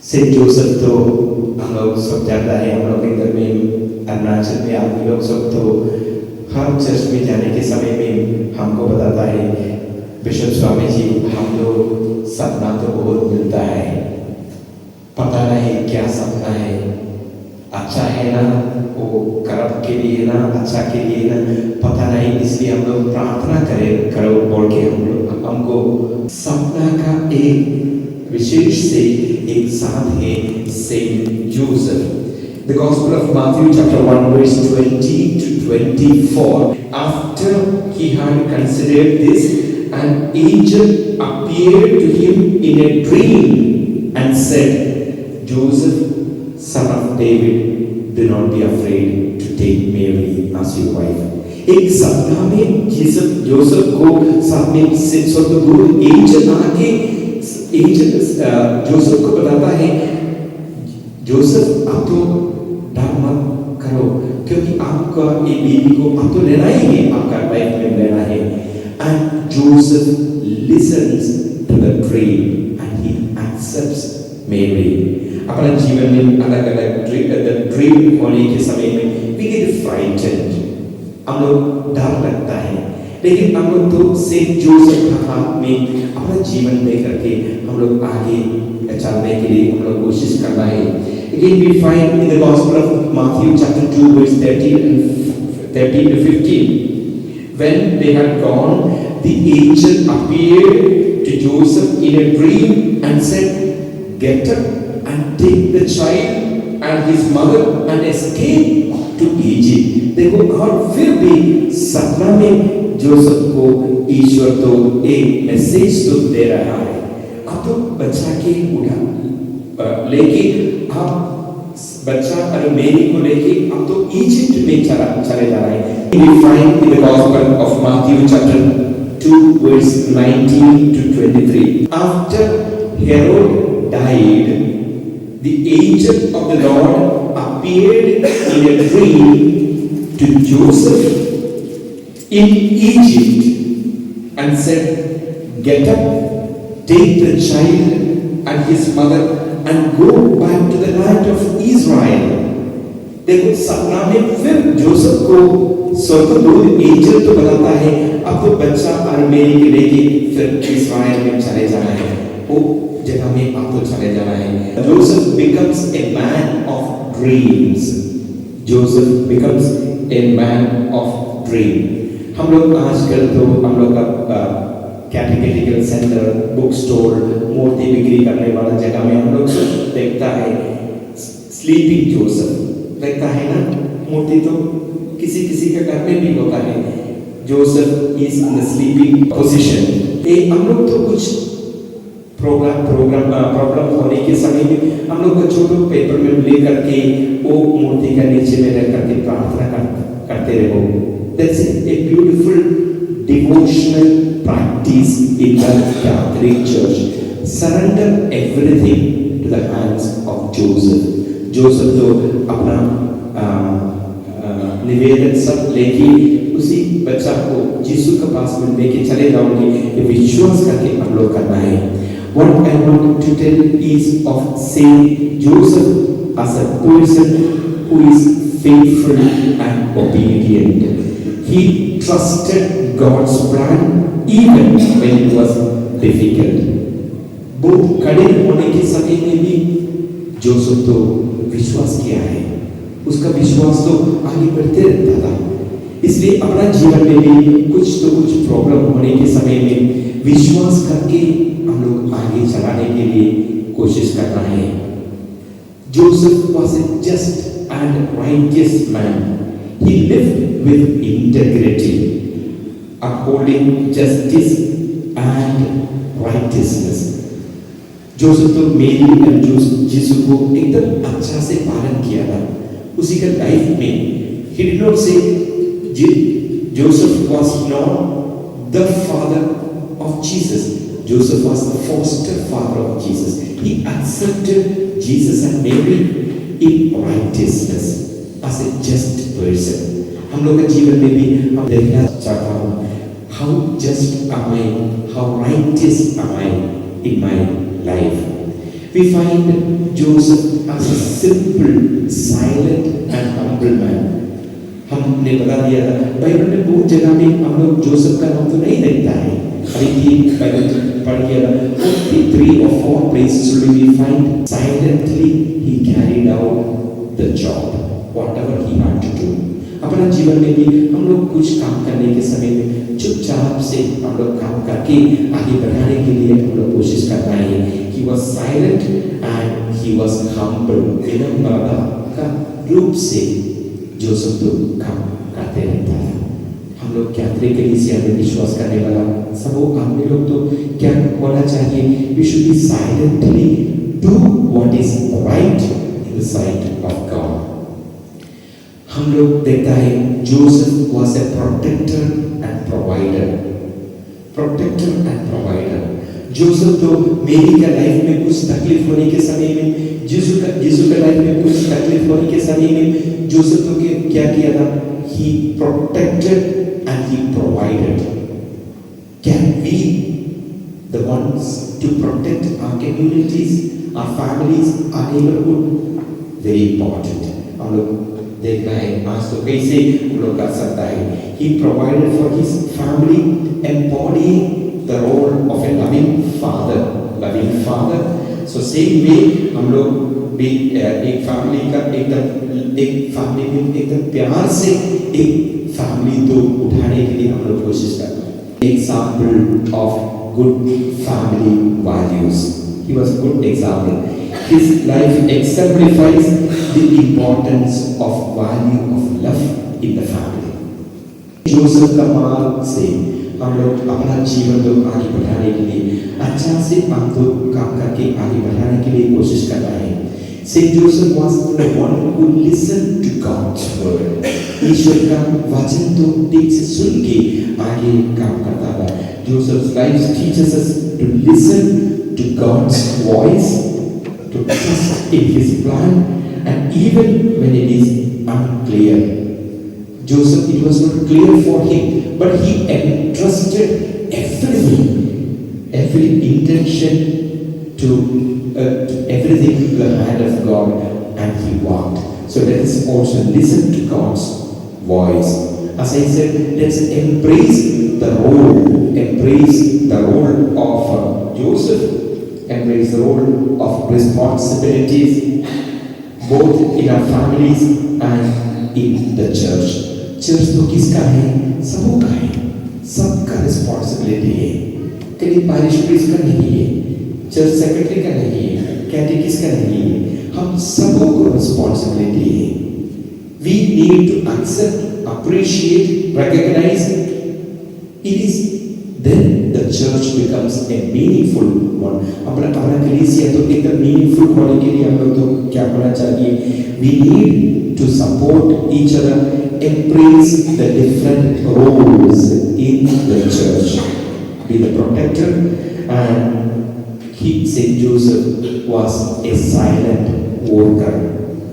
Saint Joseph तो हम लोग सब जानता है, हम लोग इधर में अरुणाचल में आप लोग सब तो हर चर्च में जाने के समय में हमको बताता है बिशप स्वामी जी, हम लोग सपना तो बहुत मिलता है, पता नहीं क्या सपना है, अच्छा है ना, वो कर्म के लिए ना, अच्छा के लिए ना, पता नहीं, इसलिए हम लोग प्रार्थना करो बोल के हमको सपना का एक विशेष से एक साथ है Saint Joseph. The Gospel of Matthew chapter 1 verse 20 to 24. After he had considered this, an angel appeared to him in a dream and said, Joseph, son of David, do not be afraid to take Mary as your wife. एक सपना में Joseph को साथ में स्वर्गदूत angel आके Joseph को बताता है, जोसेफ आप तो डर मत करो, क्योंकि आपका ये बेबी को आप तो लेना ही है, आपका लाइफ में लेना है। And Joseph listens to the dream and he accepts Mary. अपना जीवन में अलग अलग ड्रीम होने के समय में we get frightened, हम लोग डर लगता है, लेकिन हम लोग तो सेंट जोसेफ का हाथ में अपना जीवन दे करके हम लोग आगे चलने के लिए हम लोग कोशिश करना है। Again we find in the Gospel of Matthew chapter 2 verse 13 to 15, when they had gone, the angel appeared to Joseph in a dream and said, get up and take the child and his mother and escape to Egypt. देखो और फिर भी सपना में Joseph को ईश्वर तो एक message तो दे रहा है, आप तो बच्चा के लेके आप बच्चा और मेरी को लेके आप तो इजिप्ट में चले जा रहे हैं। We find in the Gospel of Matthew chapter 2 verse 19 to 23. After Herod died, the angel of the Lord appeared in a dream to Joseph in Egypt and said, get up, take the child and his mother and go back to the land of Israel. देखो सपना में फिर Joseph को स्वर्गदूत angel तो बताता है, अब तो बच्चा और मेरी के लेके फिर इस्राएल में चले जाना है, वो जगह में आप तो चले जाना है। Joseph becomes a man of dreams. Joseph becomes a man of dream. हम लोग आजकल तो हम लोग का कैटेकेटिकल सेंटर, बुक स्टोर, मूर्ति बिक्री करने वाला जगह में हम लोग देखता है स्लीपिंग जोसेफ, देखता है ना, मूर्ति तो किसी का घर में भी होता है, Joseph is in the sleeping position. हम लोग तो कुछ प्रॉब्लम होने के समय में हम लोग छोटे पेपर में ले करके वो मूर्ति का नीचे में रख करके प्रार्थना करते रहो। That's a beautiful devotional practice in the Catholic Church. Surrender everything to the hands of Joseph. Joseph तो अपना निवेदन सब लेके उसी बच्चा को यीशु के पास में लेके चले जाओगे, ये विश्वास करके हम लोग करना है। What I want to tell is of Saint Joseph as a person who is faithful and obedient. He trusted God's plan even when it was difficult. बहुत कठिन होने के समय में भी जोसेफ तो विश्वास किया है, उसका विश्वास तो आगे बढ़ते रहता था। इसलिए अपना जीवन में भी कुछ प्रॉब्लम होने के समय में विश्वास करके हम लोग आगे चलाने के लिए कोशिश करना है। Joseph was a just and righteous man. He lived with integrity, upholding justice and righteousness. Joseph तो मेरी और यीशु को एकदम अच्छा से पालन किया था उसी का लाइफ में। He did not say Joseph was not the father of Jesus. Joseph was the foster father of Jesus. He accepted Jesus and Mary in righteousness as a just person. हम लोग के जीवन में भी हम देखना चाहता हूँ, how just am I, how righteous am I in my life. We find Joseph as a simple, silent and humble man. हमने बता दिया था बाइबल में बहुत जगह में हम लोग जोसेफ का नाम तो नहीं देखता है। अभी भी बाइबल पढ़ के only 3 or 4 places we find silently he carried out the job, whatever he had to do. अपना जीवन में भी हम लोग कुछ काम करने के समय में चुपचाप से हम लोग काम करके आगे बढ़ाने के लिए हम लोग कोशिश करना है। He was silent and he was humble. विनम्रता का रूप से जोसेफ तो काम करते रहता है। हम लोग कैथोलिक कलीसिया में विश्वास करने वाला सब हम लोग तो क्या होना चाहिए? We should be silently do what is right in the sight of God. हम लोग देखता है Joseph was a protector and provider. Protector and provider. Joseph तो मेरी का लाइफ में कुछ तकलीफ होने के समय में यीशु का लाइफ में कुछ तकलीफ होने के समय में जोसेफ तो क्या किया था? He protected and he provided. Can we the ones to protect our communities, our families, our neighborhood? Very important. हम लोग देखना है आज तो कैसे हम लोग कर सकता है। He provided for his family, embodying the role of a loving father. Loving father. So same way हम लोग भी एक फैमिली में एकदम प्यार से एक फैमिली तो उठाने के लिए हम लोग कोशिश करते हैं। Example of good family values. He was a good example. His life exemplifies the importance of value of love in the family. Joseph का मार्ग से हम लोग अपना जीवन को आगे बढ़ाने के लिए अच्छा से हम तो काम करके आगे बढ़ाने के लिए कोशिश कर रहे हैं। Saint Joseph was the one who listened to God's word. ईश्वर का वचन तो ठीक से सुन के आगे काम करता था। Joseph's life teaches us to listen to God's voice, to trust in His plan, and even when it is unclear. Joseph, it was not clear for him, but he entrusted every intention to everything to the hand of God, and he walked. So let us also listen to God's voice. As I said, let's embrace the role of Joseph, embrace the role of responsibilities, both in our families and in the church. Church तो किसका है? सबों का है, सबका responsibility है। कहीं पारिश priest का नहीं है, चर्च सेक्रेटरी का नहीं है, कैटेकिस्ट का नहीं है, हम सबों को रिस्पॉन्सिबिलिटी है। We need to accept, appreciate, recognize. It is then the church becomes a meaningful one. अपना कलीसिया तो एकदम meaningful होने के लिए हम लोग तो क्या करना चाहिए? We need to support each other, embrace the different roles in the church. Be the protector, and Saint Joseph was a silent worker.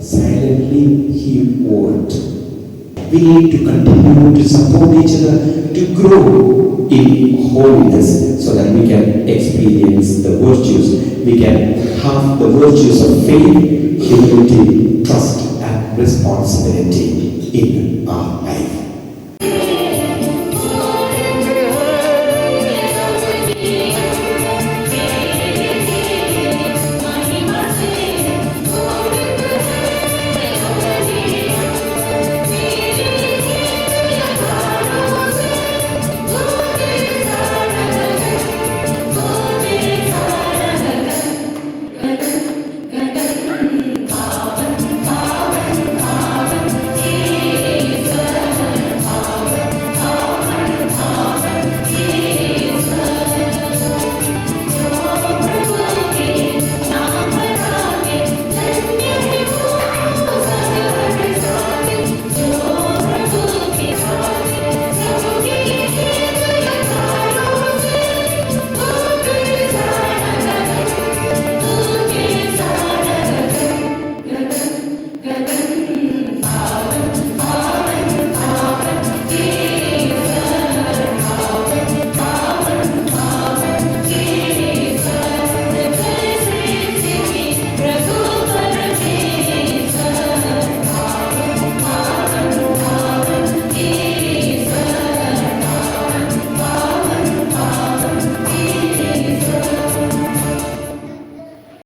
Silently he worked. We need to continue to support each other to grow in holiness so that we can experience the virtues. We can have the virtues of faith, humility, trust, and responsibility in our life.